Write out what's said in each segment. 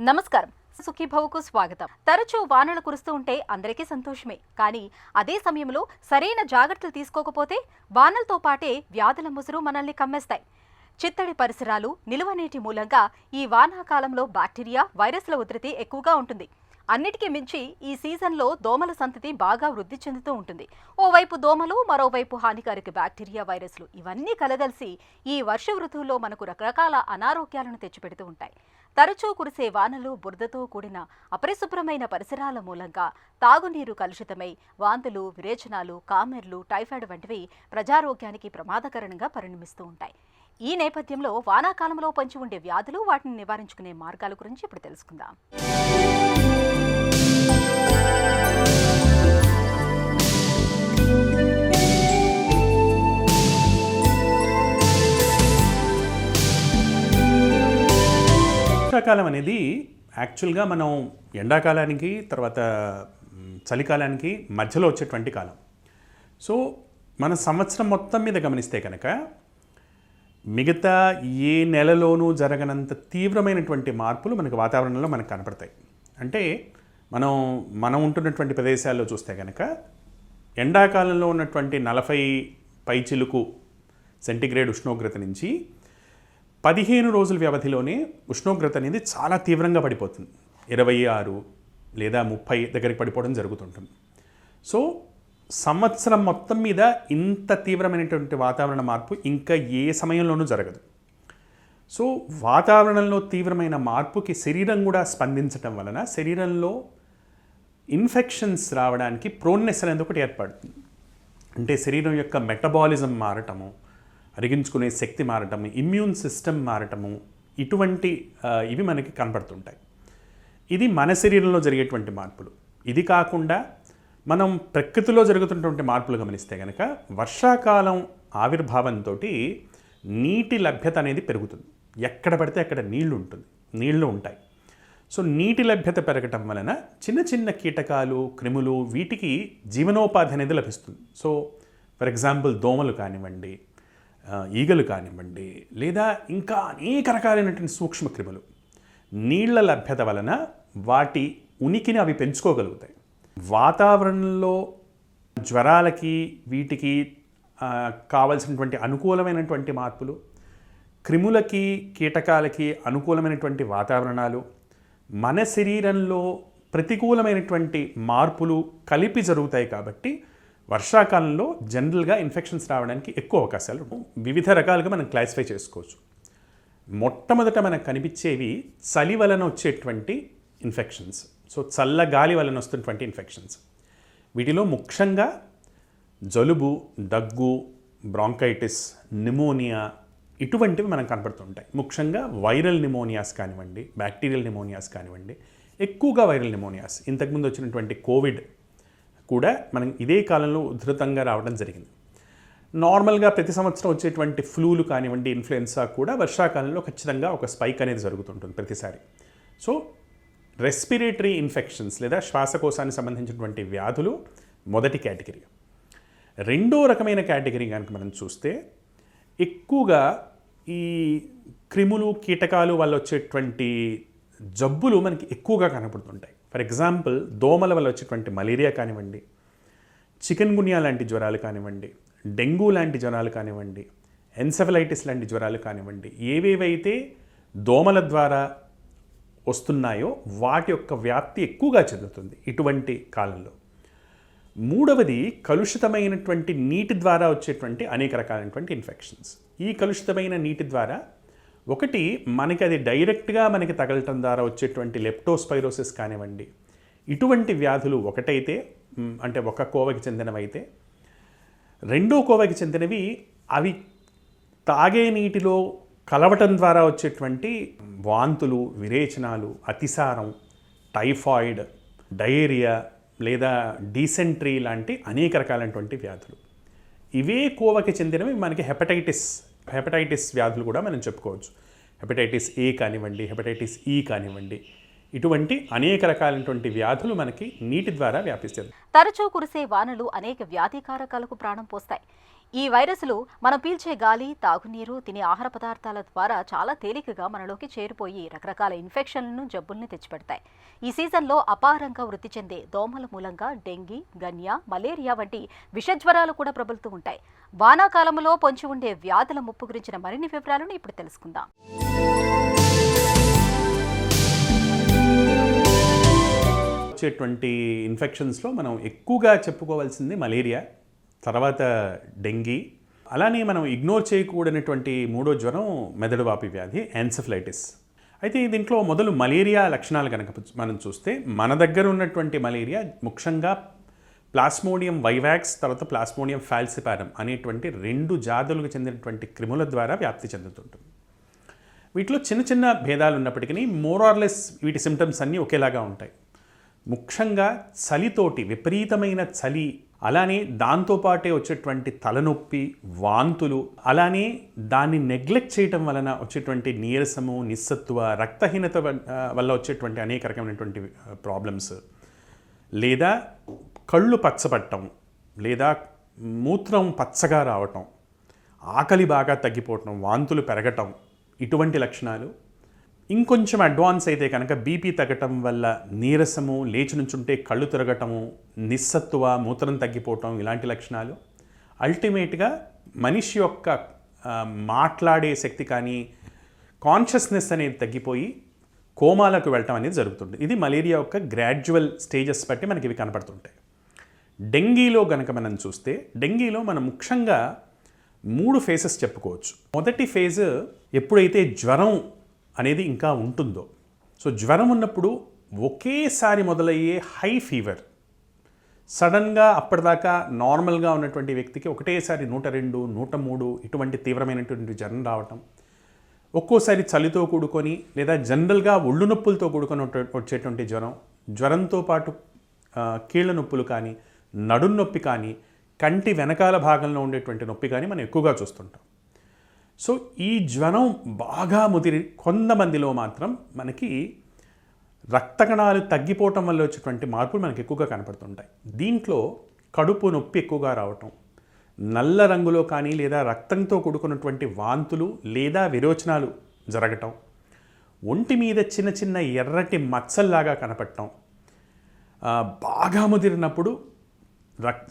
నమస్కారం. సుఖీభవకు స్వాగతం. తరచూ వానలు కురుస్తూ ఉంటే అందరికీ సంతోషమే. కానీ అదే సమయంలో సరైన జాగ్రత్తలు తీసుకోకపోతే వానలతో పాటే వ్యాధుల ముసురు మనల్ని కమ్మేస్తాయి. చిత్తడి పరిసరాలు, నిలువ నీటి మూలంగా ఈ వానాకాలంలో బ్యాక్టీరియా, వైరస్ల ఉధృతి ఎక్కువగా ఉంటుంది. అన్నిటికీ మించి ఈ సీజన్లో దోమల సంతతి బాగా వృద్ధి చెందుతూ ఉంటుంది. ఓవైపు దోమలు, మరోవైపు హానికారక బ్యాక్టీరియా, వైరస్లు ఇవన్నీ కలగలిసి ఈ వర్ష ఋతువులో మనకు రకరకాల అనారోగ్యాలను తెచ్చిపెడుతూ ఉంటాయి. తరచూ కురిసే వానలు, బురదతో కూడిన అపరిశుభ్రమైన పరిసరాల మూలంగా తాగునీరు కలుషితమై వాంతులు, విరేచనాలు, కామెర్లు, టైఫాయిడ్ వంటివి ప్రజారోగ్యానికి ప్రమాదకరంగా పరిణమిస్తూ ఉంటాయి. ఈ నేపథ్యంలో వానాకాలంలో పొంచి ఉండే వ్యాధులు, వాటిని నివారించుకునే మార్గాల గురించి ఇప్పుడు తెలుసుకుందాం. వర్షాకాలం అనేది యాక్చువల్గా మనం ఎండాకాలానికి తర్వాత చలికాలానికి మధ్యలో వచ్చేటువంటి కాలం. సో మన సంవత్సరం మొత్తం మీద గమనిస్తే కనుక మిగతా ఏ నెలలోనూ జరగనంత తీవ్రమైనటువంటి మార్పులు మనకు వాతావరణంలో మనకు కనపడతాయి. అంటే మనం ఉంటున్నటువంటి ప్రదేశాల్లో చూస్తే కనుక ఎండాకాలంలో ఉన్నటువంటి 40 పైచిలుకు సెంటీగ్రేడ్ ఉష్ణోగ్రత నుంచి 15 రోజుల వ్యవధిలోనే ఉష్ణోగ్రత అనేది చాలా తీవ్రంగా పడిపోతుంది. 26 లేదా 30 దగ్గరికి పడిపోవడం జరుగుతుంటుంది. సో సంవత్సరం మొత్తం మీద ఇంత తీవ్రమైనటువంటి వాతావరణ మార్పు ఇంకా ఏ సమయంలోనూ జరగదు. సో వాతావరణంలో తీవ్రమైన మార్పుకి శరీరం కూడా స్పందించడం వలన శరీరంలో ఇన్ఫెక్షన్స్ రావడానికి ప్రోన్నెస్ అనేది ఒకటి ఏర్పడుతుంది. అంటే శరీరం యొక్క మెటబాలిజం మారటము, అరిగించుకునే శక్తి మారటము, ఇమ్యూన్ సిస్టమ్ మారటము, ఇవి మనకి కనపడుతుంటాయి. ఇది మన శరీరంలో జరిగేటువంటి మార్పులు. ఇది కాకుండా మనం ప్రకృతిలో జరుగుతున్నటువంటి మార్పులు గమనిస్తే కనుక వర్షాకాలం ఆవిర్భావంతో నీటి లభ్యత అనేది పెరుగుతుంది. ఎక్కడ పడితే అక్కడ నీళ్లు ఉంటాయి. సో నీటి లభ్యత పెరగటం వలన చిన్న చిన్న కీటకాలు, క్రిములు, వీటికి జీవనోపాధి అనేది లభిస్తుంది. సో ఫర్ ఎగ్జాంపుల్ దోమలు కానివ్వండి, ఈగలు కానివ్వండి, లేదా ఇంకా అనేక రకాలైనటువంటి సూక్ష్మ క్రిములు నీళ్ల లభ్యత వలన వాటి ఉనికిని అవి పెంచుకోగలుగుతాయి. వాతావరణంలో జ్వరాలకి వీటికి కావలసినటువంటి అనుకూలమైనటువంటి మార్పులు, క్రిములకి, కీటకాలకి అనుకూలమైనటువంటి వాతావరణాలు, మన శరీరంలో ప్రతికూలమైనటువంటి మార్పులు కలిపి జరుగుతాయి. కాబట్టి వర్షాకాలంలో జనరల్గా ఇన్ఫెక్షన్స్ రావడానికి ఎక్కువ అవకాశాలు ఉంటాయి. వివిధ రకాలుగా మనం క్లాసిఫై చేసుకోవచ్చు. మొట్టమొదట మనకు కనిపించేవి చలి వలన వచ్చేటువంటి ఇన్ఫెక్షన్స్. సో చల్ల గాలి వలన వస్తున్నటువంటి ఇన్ఫెక్షన్స్. వీటిలో ముఖ్యంగా జలుబు, దగ్గు, బ్రాంకైటిస్, నిమోనియా ఇటువంటివి మనకు కనపడుతుంటాయి. ముఖ్యంగా వైరల్ నిమోనియాస్ కానివ్వండి, బ్యాక్టీరియల్ నిమోనియాస్ కానివ్వండి, ఎక్కువగా వైరల్ నిమోనియాస్. ఇంతకుముందు వచ్చినటువంటి కోవిడ్ కూడా మనం ఇదే కాలంలో ఉధృతంగా రావడం జరిగింది. నార్మల్గా ప్రతి సంవత్సరం వచ్చేటువంటి ఫ్లూలు కానివ్వండి, ఇన్ఫ్లుయెన్సా కూడా వర్షాకాలంలో ఖచ్చితంగా ఒక స్పైక్ అనేది జరుగుతుంటుంది ప్రతిసారి. సో రెస్పిరేటరీ ఇన్ఫెక్షన్స్ లేదా శ్వాసకోశానికి సంబంధించినటువంటి వ్యాధులు మొదటి కేటగిరీ. రెండో రకమైన కేటగిరీ కనుక మనం చూస్తే ఎక్కువగా ఈ క్రిములు, కీటకాలు వల్ల వచ్చేటువంటి జబ్బులు మనకి ఎక్కువగా కనపడుతుంటాయి. ఫర్ ఎగ్జాంపుల్ దోమల వల్ల వచ్చేటువంటి మలేరియా కానివ్వండి, చికెన్ గున్యా లాంటి జ్వరాలు కానివ్వండి, డెంగ్యూ లాంటి జ్వరాలు కానివ్వండి, ఎన్సెఫలైటిస్ లాంటి జ్వరాలు కానివ్వండి, ఏవేవైతే దోమల ద్వారా వస్తున్నాయో వాటి యొక్క వ్యాప్తి ఎక్కువగా చెందుతుంది ఇటువంటి కాలంలో. మూడవది కలుషితమైనటువంటి నీటి ద్వారా వచ్చేటువంటి అనేక రకాలైనటువంటి ఇన్ఫెక్షన్స్. ఈ కలుషితమైన నీటి ద్వారా ఒకటి మనకి అది డైరెక్ట్గా మనకి తగలటం ద్వారా వచ్చేటువంటి లెప్టోస్పైరోసిస్ కానివ్వండి, ఇటువంటి వ్యాధులు ఒకటైతే, అంటే ఒక కోవకి చెందినవైతే, రెండో కోవకి చెందినవి అవి తాగే నీటిలో కలవటం ద్వారా వచ్చేటువంటి వాంతులు, విరేచనాలు, అతిసారం, టైఫాయిడ్, డయేరియా లేదా డీసెంట్రీ లాంటి అనేక రకాలైనటువంటి వ్యాధులు. ఇవే కోవకి చెందినవి మనకి హెపటైటిస్ వ్యాధులు కూడా మనం చెప్పుకోవచ్చు. హెపటైటిస్ ఏ కానివ్వండి, హెపటైటిస్ ఈ కానివ్వండి, ఇటువంటి అనేక రకాలైనటువంటి వ్యాధులు మనకి నీటి ద్వారా వ్యాపిస్తాయి. తరచూ కురిసే వానలు అనేక వ్యాధికారకాలకు ప్రాణం పోస్తాయి. ఈ వైరస్లు మనం పీల్చే గాలి, తాగునీరు, తినే ఆహార పదార్థాల ద్వారా చాలా తేలికగా మనలోకి చేరిపోయి రకరకాల ఇన్ఫెక్షన్లను, జబ్బుల్ని తెచ్చిపెడతాయి. ఈ సీజన్లో అపారంగా వృద్ధి చెందే దోమల మూలంగా డెంగీ, గన్యా, మలేరియా వంటి విషజ్వరాలు కూడా ప్రబలుతూ ఉంటాయి. వానాకాలంలో పొంచి ఉండే వ్యాధుల ముప్పు గురించిన మరిన్ని వివరాలను ఇప్పుడు తెలుసుకుందాం. వచ్చేటువంటి ఇన్ఫెక్షన్స్లో మనం ఎక్కువగా చెప్పుకోవాల్సింది మలేరియా, తర్వాత డెంగీ, అలానే మనం ఇగ్నోర్ చేయకూడనటువంటి మూడో జ్వరం మెదడువాపి వ్యాధి ఎన్సెఫలైటిస్. అయితే దీంట్లో మొదలు మలేరియా లక్షణాలు కనుక మనం చూస్తే మన దగ్గర ఉన్నటువంటి మలేరియా ముఖ్యంగా ప్లాస్మోడియం వైవాక్స్, తర్వాత ప్లాస్మోడియం ఫాల్సిపారం అనేటువంటి 2 జాతులకు చెందినటువంటి క్రిముల ద్వారా వ్యాప్తి చెందుతుంటుంది. వీటిలో చిన్న చిన్న భేదాలు ఉన్నప్పటికీ మోర్ ఆర్ లెస్ వీటి సిమ్టమ్స్ అన్నీ ఒకేలాగా ఉంటాయి. ముఖ్యంగా చలితోటి, విపరీతమైన చలి, అలానే దాంతోపాటే వచ్చేటువంటి తలనొప్పి, వాంతులు, అలానే దాన్ని నెగ్లెక్ట్ చేయటం వలన వచ్చేటువంటి నీరసము, నిస్సత్తువ, రక్తహీనత వల్ల వచ్చేటువంటి అనేక రకమైనటువంటి ప్రాబ్లమ్స్, లేదా కళ్ళు పచ్చబట్టం, లేదా మూత్రం పచ్చగా రావటం, ఆకలి బాగా తగ్గిపోవటం, వాంతులు పెరగటం, ఇటువంటి లక్షణాలు. ఇంకొంచెం అడ్వాన్స్ అయితే కనుక బీపీ తగ్గటం వల్ల నీరసము, లేచి నుంచుంటే కళ్ళు తిరగటము, నిస్సత్తువ, మూత్రం తగ్గిపోవటం, ఇలాంటి లక్షణాలు. అల్టిమేట్గా మనిషి యొక్క మాట్లాడే శక్తి కానీ కాన్షియస్నెస్ అనేది తగ్గిపోయి కోమాలకు వెళ్ళటం అనేది జరుగుతుంది. ఇది మలేరియా యొక్క గ్రాడ్యువల్ స్టేజెస్ బట్టి మనకి ఇవి కనపడుతుంటాయి. డెంగీలో కనుక మనం చూస్తే, డెంగీలో మనం ముఖ్యంగా 3 ఫేజెస్ చెప్పుకోవచ్చు. మొదటి ఫేజ్ ఎప్పుడైతే జ్వరం అనేది ఇంకా ఉంటుందో, సో జ్వరం ఉన్నప్పుడు ఒకేసారి మొదలయ్యే హై ఫీవర్, సడన్గా అప్పటిదాకా నార్మల్గా ఉన్నటువంటి వ్యక్తికి ఒకటేసారి 102, 103 ఇటువంటి తీవ్రమైనటువంటి జ్వరం రావటం, ఒక్కోసారి చలితో కూడుకొని లేదా జనరల్గా ఒళ్ళు నొప్పులతో కూడుకొని వచ్చేటువంటి జ్వరం, జ్వరంతో పాటు కీళ్ళ నొప్పులు కానీ, నడుం నొప్పి కానీ, కంటి వెనకాల భాగంలో ఉండేటువంటి నొప్పి కానీ మనం ఎక్కువగా చూస్తుంటాం. సో ఈ జ్వరం బాగా ముదిరి కొంతమందిలో మాత్రం మనకి రక్త కణాలు తగ్గిపోవటం వల్ల వచ్చేటువంటి మార్పులు మనకి ఎక్కువగా కనపడుతుంటాయి. దీంట్లో కడుపు నొప్పి ఎక్కువగా రావటం, నల్ల రంగులో కానీ లేదా రక్తంతో కూడుకున్నటువంటి వాంతులు లేదా విరోచనాలు జరగటం, ఒంటి మీద చిన్న చిన్న ఎర్రటి మచ్చల్లాగా కనపడటం, బాగా ముదిరినప్పుడు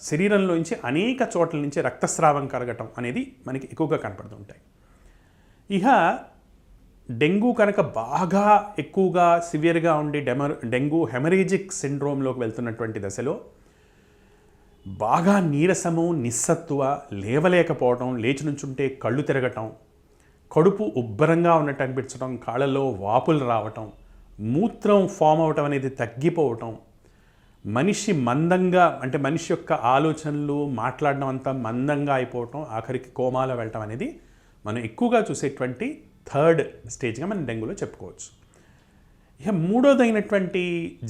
శరీరంలోంచి అనేక చోట్ల నుంచి రక్తస్రావం కరగటం అనేది మనకి ఎక్కువగా కనపడుతుంటాయి. ఇక డెంగ్యూ కనుక బాగా ఎక్కువగా సివియర్గా ఉండి డెంగ్యూ హెమరేజిక్ సిండ్రోమ్లోకి వెళ్తున్నటువంటి దశలో బాగా నీరసము, నిస్సత్తువ, లేవలేకపోవటం, లేచి నుంచుంటే కళ్ళు తిరగటం, కడుపు ఉబ్బరంగా ఉన్నట్టు అనిపించడం, కాళ్ళలో వాపులు రావటం, మూత్రం ఫామ్ అవటం అనేది తగ్గిపోవటం, మనిషి మందంగా, అంటే మనిషి యొక్క ఆలోచనలు, మాట్లాడడం అంతా మందంగా అయిపోవటం, ఆఖరికి కోమాలో వెళ్ళటం అనేది మనం ఎక్కువగా చూసేటువంటి 3rd స్టేజ్గా మనం డెంగ్యూలో చెప్పుకోవచ్చు. ఇక మూడోదైనటువంటి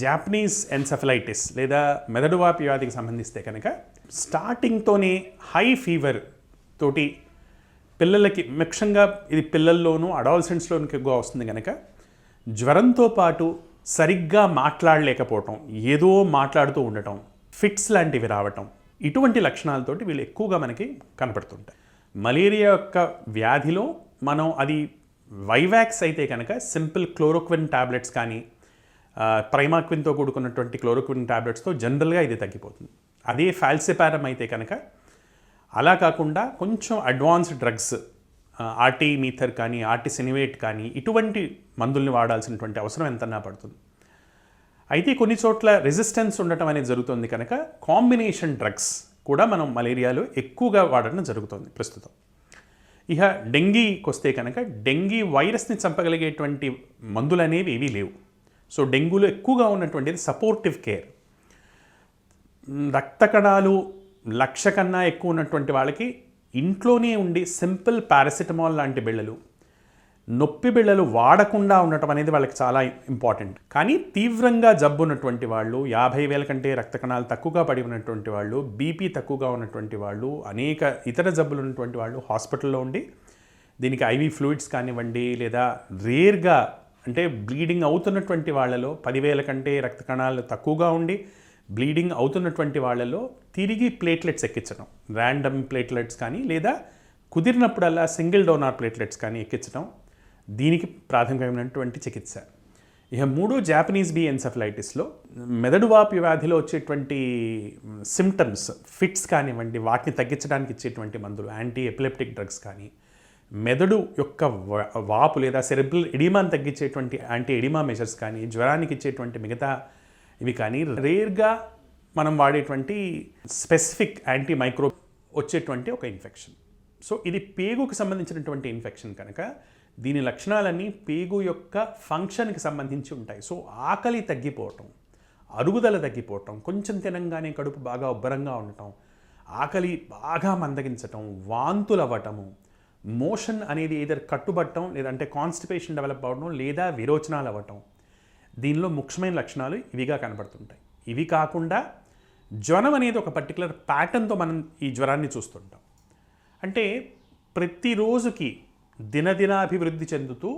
జాపనీస్ ఎన్సెఫలైటిస్ లేదా మెదడువాపి వ్యాధికి సంబంధిస్తే కనుక స్టార్టింగ్తోనే హై ఫీవర్ తోటి పిల్లలకి, ముఖ్యంగా ఇది పిల్లల్లోనూ అడాలసెంట్స్లోనూ ఎక్కువగా వస్తుంది కనుక జ్వరంతో పాటు సరిగ్గా మాట్లాడలేకపోవటం, ఏదో మాట్లాడుతూ ఉండటం, ఫిట్స్ లాంటివి రావటం, ఇటువంటి లక్షణాలతోటి వీళ్ళు ఎక్కువగా మనకి కనపడుతుంటాయి. మలేరియా యొక్క వ్యాధిలో మనం అది వైవాక్స్ అయితే కనుక సింపుల్ క్లోరోక్విన్ టాబ్లెట్స్ కానీ ప్రైమాక్విన్తో కూడుకున్నటువంటి క్లోరోక్విన్ టాబ్లెట్స్తో జనరల్గా ఇది తగ్గిపోతుంది. అదే ఫాల్సిపారం అయితే కనుక అలా కాకుండా కొంచెం అడ్వాన్స్డ్ డ్రగ్స్, ఆర్టీమీథర్ కానీ, ఆర్టిసినివేట్ కానీ, ఇటువంటి మందుల్ని వాడాల్సినటువంటి అవసరం ఎంతన్నా పడుతుంది. అయితే కొన్ని చోట్ల రెసిస్టెన్స్ ఉండటం అనేది జరుగుతుంది కనుక కాంబినేషన్ డ్రగ్స్ కూడా మనం మలేరియాలో ఎక్కువగా వాడడం జరుగుతుంది ప్రస్తుతం. ఇక డెంగీకి వస్తే కనుక డెంగీ వైరస్ని చంపగలిగేటువంటి మందులు అనేవి ఏవీ లేవు. సో డెంగ్యూలో ఎక్కువగా ఉన్నటువంటిది సపోర్టివ్ కేర్. రక్త కణాలు 1,00,000 కన్నా ఎక్కువ ఉన్నటువంటి వాళ్ళకి ఇంట్లోనే ఉండి సింపుల్ పారాసిటమాల్ లాంటి బిళ్ళలు, నొప్పి బిళ్ళలు వాడకుండా ఉండటం అనేది వాళ్ళకి చాలా ఇంపార్టెంట్. కానీ తీవ్రంగా జబ్బు ఉన్నటువంటి వాళ్ళు, 50,000 కంటే రక్త కణాలు తక్కువగా పడి ఉన్నటువంటి వాళ్ళు, బీపీ తక్కువగా ఉన్నటువంటి వాళ్ళు, అనేక ఇతర జబ్బులు ఉన్నటువంటి వాళ్ళు హాస్పిటల్లో ఉండి దీనికి ఐవీ ఫ్లూయిడ్స్ కానివ్వండి, లేదా రేర్గా అంటే బ్లీడింగ్ అవుతున్నటువంటి వాళ్ళలో 10,000 కంటే రక్త కణాలు తక్కువగా ఉండి బ్లీడింగ్ అవుతున్నటువంటి వాళ్ళలో తిరిగి ప్లేట్లెట్స్ ఎక్కించడం, ర్యాండమ్ ప్లేట్లెట్స్ కానీ లేదా కుదిరినప్పుడల్లా సింగిల్ డోనార్ ప్లేట్లెట్స్ కానీ ఎక్కించడం దీనికి ప్రాథమికమైనటువంటి చికిత్స. ఇక 3 జాపనీస్ బీ ఎన్సెఫలైటిస్లో మెదడు వాపు వ్యాధిలో వచ్చేటువంటి సిమ్టమ్స్, ఫిట్స్ కానివ్వండి, వాటిని తగ్గించడానికి ఇచ్చేటువంటి మందులు, యాంటీ ఎపిలెప్టిక్ డ్రగ్స్ కానీ, మెదడు యొక్క వాపు లేదా సెరెబ్రల్ ఎడిమాని తగ్గించేటువంటి యాంటీ ఎడిమా మెజర్స్ కానీ, జ్వరానికి ఇచ్చేటువంటి మిగతా ఇవి కానీ, రేర్గా మనం వాడేటువంటి స్పెసిఫిక్ యాంటీ మైక్రోబ్ వచ్చేటువంటి ఒక ఇన్ఫెక్షన్. సో ఇది పేగుకు సంబంధించినటువంటి ఇన్ఫెక్షన్ కనుక దీని లక్షణాలన్నీ పేగు యొక్క ఫంక్షన్కి సంబంధించి ఉంటాయి. సో ఆకలి తగ్గిపోవటం, అరుగుదల తగ్గిపోవటం, కొంచెం తినంగానే కడుపు బాగా ఉబ్బరంగా ఉండటం, ఆకలి బాగా మందగించటం, వాంతులు అవ్వటము, మోషన్ అనేది ఏదర్ కట్టుబట్టడం లేదంటే కాన్స్టిపేషన్ డెవలప్ అవ్వడం లేదా విరోచనాలు అవ్వటం, దీనిలో ముఖ్యమైన లక్షణాలు ఇవిగా కనబడుతుంటాయి. ఇవి కాకుండా జ్వరం అనేది ఒక పర్టికులర్ ప్యాటర్న్తో మనం ఈ జ్వరాన్ని చూస్తుంటాం. అంటే ప్రతిరోజుకి దినదినాభివృద్ధి చెందుతూ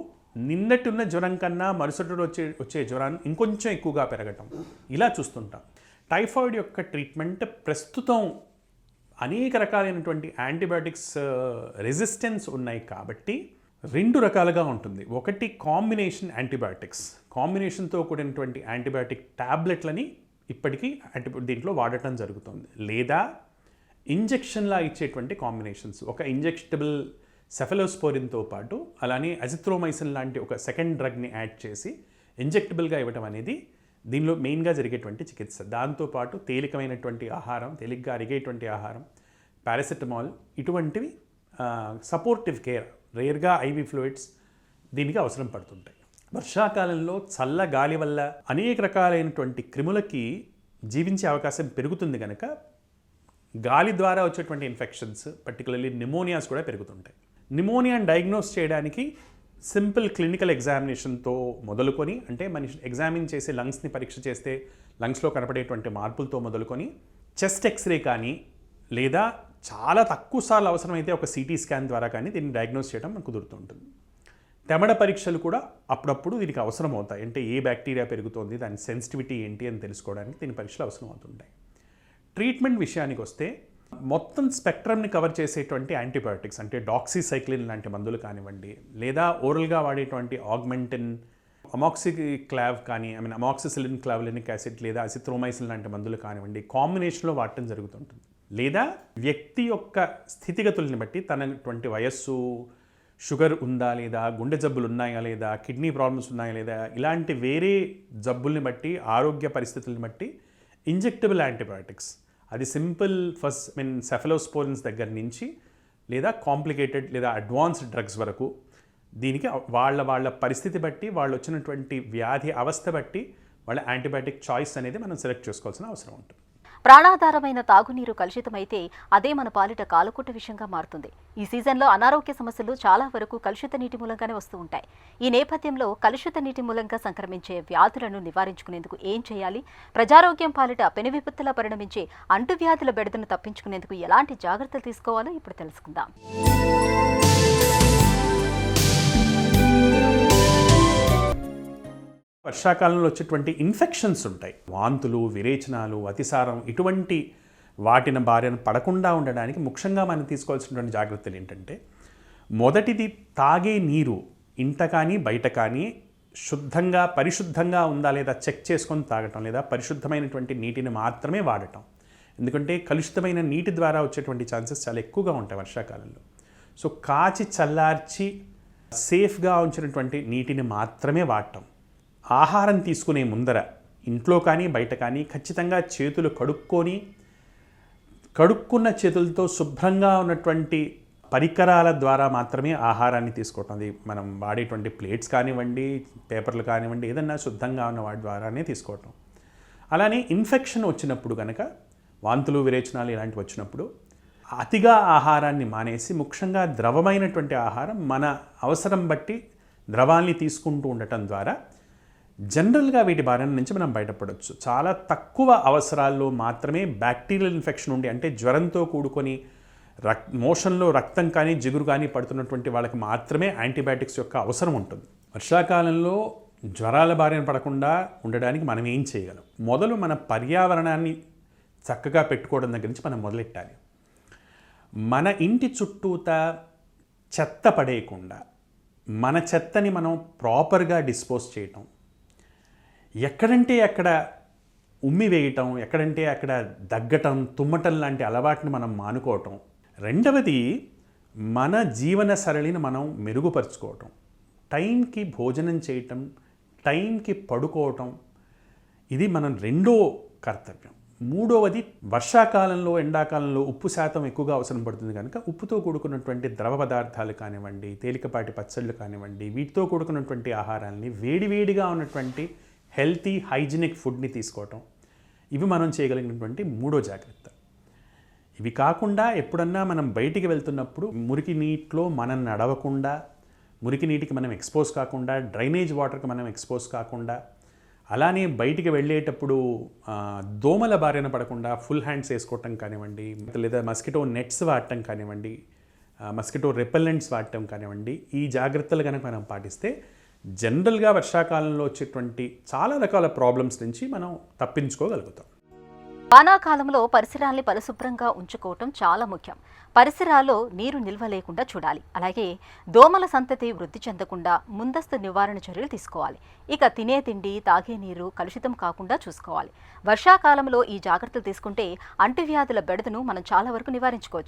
నిన్నట్టున్న జ్వరం కన్నా మరుసటి వచ్చే జ్వరాన్ని ఇంకొంచెం ఎక్కువగా పెరగటం ఇలా చూస్తుంటాం. టైఫాయిడ్ యొక్క ట్రీట్మెంట్ ప్రస్తుతం అనేక రకాలైనటువంటి యాంటీబయాటిక్స్ రెసిస్టెన్స్ ఉన్నాయి కాబట్టి 2 రకాలుగా ఉంటుంది. ఒకటి కాంబినేషన్ యాంటీబయాటిక్స్, కాంబినేషన్తో కూడినటువంటి యాంటీబయాటిక్ ట్యాబ్లెట్లని ఇప్పటికీ దీంట్లో వాడటం జరుగుతుంది. లేదా ఇంజెక్షన్లా ఇచ్చేటువంటి కాంబినేషన్స్, ఒక ఇంజెక్టబుల్ సెఫలోస్పోరిన్తో పాటు అలానే అజిత్రోమైసిన్ లాంటి ఒక సెకండ్ డ్రగ్ని యాడ్ చేసి ఇంజెక్టబుల్గా ఇవ్వటం అనేది దీనిలో మెయిన్గా జరిగేటువంటి చికిత్స. దాంతోపాటు తేలికమైనటువంటి ఆహారం, తేలిగ్గా అరిగేటువంటి ఆహారం, పారాసెటమాల్ ఇటువంటివి సపోర్టివ్ కేర్, రేర్గా ఐవీ ఫ్లూయిడ్స్ దీనికి అవసరం పడుతుంటాయి. వర్షాకాలంలో చల్ల గాలి వల్ల అనేక రకాలైనటువంటి క్రిములకి జీవించే అవకాశం పెరుగుతుంది కనుక గాలి ద్వారా వచ్చేటువంటి ఇన్ఫెక్షన్స్, పర్టికులర్లీ నిమోనియాస్ కూడా పెరుగుతుంటాయి. నిమోనియాని డయాగ్నోస్ చేయడానికి సింపుల్ క్లినికల్ ఎగ్జామినేషన్తో మొదలుకొని, అంటే మనిషి ఎగ్జామిన్ చేసి లంగ్స్ని పరీక్ష చేస్తే లంగ్స్లో కనపడేటువంటి మార్పులతో మొదలుకొని చెస్ట్ ఎక్స్రే కానీ లేదా చాలా తక్కువ సార్లు అవసరమైతే ఒక సిటీ స్కాన్ ద్వారా కానీ దీన్ని డయాగ్నోస్ చేయడం మనకు కుదురుతుంటుంది. తెమడ పరీక్షలు కూడా అప్పుడప్పుడు దీనికి అవసరం అవుతాయి. అంటే ఏ బ్యాక్టీరియా పెరుగుతోంది, దాని సెన్సిటివిటీ ఏంటి అని తెలుసుకోవడానికి దీని పరీక్షలు అవసరం అవుతుంటాయి. ట్రీట్మెంట్ విషయానికి వస్తే మొత్తం స్పెక్ట్రమ్ని కవర్ చేసేటువంటి యాంటీబయాటిక్స్, అంటే డాక్సీసైక్లిన్ లాంటి మందులు కానివ్వండి, లేదా ఓరల్గా వాడేటువంటి ఆగ్మెంటిన్, అమాక్సిక్లావ్ కానీ అమాక్సిసిలిన్ క్లావ్లినిక్ యాసిడ్ లేదా అసిథ్రోమైసిన్ లాంటి మందులు కానివ్వండి, కాంబినేషన్లో వాడటం జరుగుతుంటుంది. లేదా వ్యక్తి యొక్క స్థితిగతుల్ని బట్టి తనటువంటి వయస్సు, షుగర్ ఉందా లేదా, గుండె జబ్బులు ఉన్నాయా లేదా, కిడ్నీ ప్రాబ్లమ్స్ ఉన్నాయా లేదా, ఇలాంటి వేరే జబ్బుల్ని బట్టి, ఆరోగ్య పరిస్థితుల్ని బట్టి ఇంజెక్టబుల్ యాంటీబయాటిక్స్, అది సింపుల్ సెఫలోస్పోరిన్స్ దగ్గర నుంచి లేదా కాంప్లికేటెడ్ లేదా అడ్వాన్స్డ్ డ్రగ్స్ వరకు దీనికి వాళ్ళ పరిస్థితి బట్టి, వాళ్ళు వచ్చినటువంటి వ్యాధి అవస్థ బట్టి వాళ్ళ యాంటీబయాటిక్ చాయిస్ అనేది మనం సెలెక్ట్ చేసుకోవాల్సిన అవసరం ఉంటుంది. ప్రాణాధారమైన తాగునీరు కలుషితమైతే అదే మన పాలిట కాలకూట విషయంగా మారుతుంది. ఈ సీజన్లో అనారోగ్య సమస్యలు చాలా వరకు కలుషిత నీటి మూలంగానే వస్తూ ఉంటాయి. ఈ నేపథ్యంలో కలుషిత నీటి మూలంగా సంక్రమించే వ్యాధులను నివారించుకునేందుకు ఏం చేయాలి? ప్రజారోగ్యం పాలిట పెనువిపత్తులా పరిణమించే అంటువ్యాధుల బెడదను తప్పించుకునేందుకు ఎలాంటి జాగ్రత్తలు తీసుకోవాలో ఇప్పుడు తెలుసుకుందాం. వర్షాకాలంలో వచ్చేటువంటి ఇన్ఫెక్షన్స్ ఉంటాయి. వాంతులు, విరేచనాలు, అతిసారం ఇటువంటి వాటిని బారిన పడకుండా ఉండడానికి ముఖ్యంగా మనం తీసుకోవాల్సినటువంటి జాగ్రత్తలు ఏంటంటే, మొదటిది తాగే నీరు ఇంట కానీ బయట కానీ శుద్ధంగా పరిశుద్ధంగా ఉందా లేదా చెక్ చేసుకొని తాగటం, లేదా పరిశుద్ధమైనటువంటి నీటిని మాత్రమే వాడటం. ఎందుకంటే కలుషితమైన నీటి ద్వారా వచ్చేటువంటి ఛాన్సెస్ చాలా ఎక్కువగా ఉంటాయి వర్షాకాలంలో. సో కాచి చల్లార్చి సేఫ్గా ఉంచినటువంటి నీటిని మాత్రమే వాడటం. ఆహారం తీసుకునే ముందర ఇంట్లో కానీ బయట కానీ ఖచ్చితంగా చేతులు కడుక్కున్న చేతులతో శుభ్రంగా ఉన్నటువంటి పరికరాల ద్వారా మాత్రమే ఆహారాన్ని తీసుకోవటం. అది మనం వాడేటువంటి ప్లేట్స్ కానివ్వండి, పేపర్లు కానివ్వండి, ఏదన్నా శుద్ధంగా ఉన్న వాటి ద్వారానే తీసుకోవటం. అలానే ఇన్ఫెక్షన్ వచ్చినప్పుడు కనుక, వాంతులు, విరేచనాలు ఇలాంటివి వచ్చినప్పుడు అతిగా ఆహారాన్ని మానేసి ముఖ్యంగా ద్రవమైనటువంటి ఆహారం, మన అవసరం బట్టి ద్రవాల్ని తీసుకుంటూ ఉండటం ద్వారా జనరల్గా వీటి బారిన నుంచి మనం బయటపడవచ్చు. చాలా తక్కువ అవసరాల్లో మాత్రమే బ్యాక్టీరియల్ ఇన్ఫెక్షన్ ఉండి, అంటే జ్వరంతో కూడుకొని మోషన్లో రక్తం కానీ జిగురు కానీ పడుతున్నటువంటి వాళ్ళకి మాత్రమే యాంటీబయాటిక్స్ యొక్క అవసరం ఉంటుంది. వర్షాకాలంలో జ్వరాల బారిన పడకుండా ఉండడానికి మనం ఏం చేయగలం? మొదలు మన పర్యావరణాన్ని చక్కగా పెట్టుకోవడం దగ్గర నుంచి మనం మొదలెట్టాలి. మన ఇంటి చుట్టూత చెత్త పడేయకుండా మన చెత్తని మనం ప్రాపర్గా డిస్పోజ్ చేయటం, ఎక్కడంటే అక్కడ ఉమ్మి వేయటం, ఎక్కడంటే అక్కడ దగ్గటం, తుమ్మటం లాంటి అలవాటుని మనం మానుకోవటం. రెండవది, మన జీవన సరళిని మనం మెరుగుపరుచుకోవటం, టైంకి భోజనం చేయటం, టైంకి పడుకోవటం, ఇది మనం రెండో కర్తవ్యం. మూడవది, వర్షాకాలంలో ఎండాకాలంలో ఉప్పు శాతం ఎక్కువగా అవసరం పడుతుంది కనుక ఉప్పుతో కూడుకున్నటువంటి ద్రవ పదార్థాలు కానివ్వండి, తేలికపాటి పచ్చళ్ళు కానివ్వండి, వీటితో కూడుకున్నటువంటి ఆహారాన్ని, వేడివేడిగా ఉన్నటువంటి హెల్తీ హైజీనిక్ ఫుడ్ని తీసుకోవటం, ఇవి మనం చేయగలిగినటువంటి మూడో జాగ్రత్త. ఇవి కాకుండా ఎప్పుడన్నా మనం బయటికి వెళ్తున్నప్పుడు మురికి నీటిలో మనం నడవకుండా, మురికి నీటికి మనం ఎక్స్పోజ్ కాకుండా, డ్రైనేజ్ వాటర్కి మనం ఎక్స్పోజ్ కాకుండా, అలానే బయటికి వెళ్ళేటప్పుడు దోమల బారిన పడకుండా ఫుల్ హ్యాండ్స్ వేసుకోవటం కానివ్వండి, లేదా మస్కిటో నెట్స్ వాడటం కానివ్వండి, మస్కిటో రెపెల్లెంట్స్ వాడటం కానివ్వండి, ఈ జాగ్రత్తలు కనుక మనం పాటిస్తే జనరల్గా వర్షాకాలంలో వచ్చేటువంటి చాలా రకాల ప్రాబ్లమ్స్ నుంచి మనం తప్పించుకోగలుగుతాం. వానాకాలంలో పరిసరాల్ని పరిశుభ్రంగా ఉంచుకోవటం చాలా ముఖ్యం. పరిసరాల్లో నీరు నిల్వ లేకుండా చూడాలి. అలాగే దోమల సంతతి వృద్ధి చెందకుండా ముందస్తు నివారణ చర్యలు తీసుకోవాలి. ఇక తినే తిండి, తాగే నీరు కలుషితం కాకుండా చూసుకోవాలి. వర్షాకాలంలో ఈ జాగ్రత్తలు తీసుకుంటే అంటువ్యాధుల బెడదను మనం చాలా వరకు నివారించుకోవచ్చు.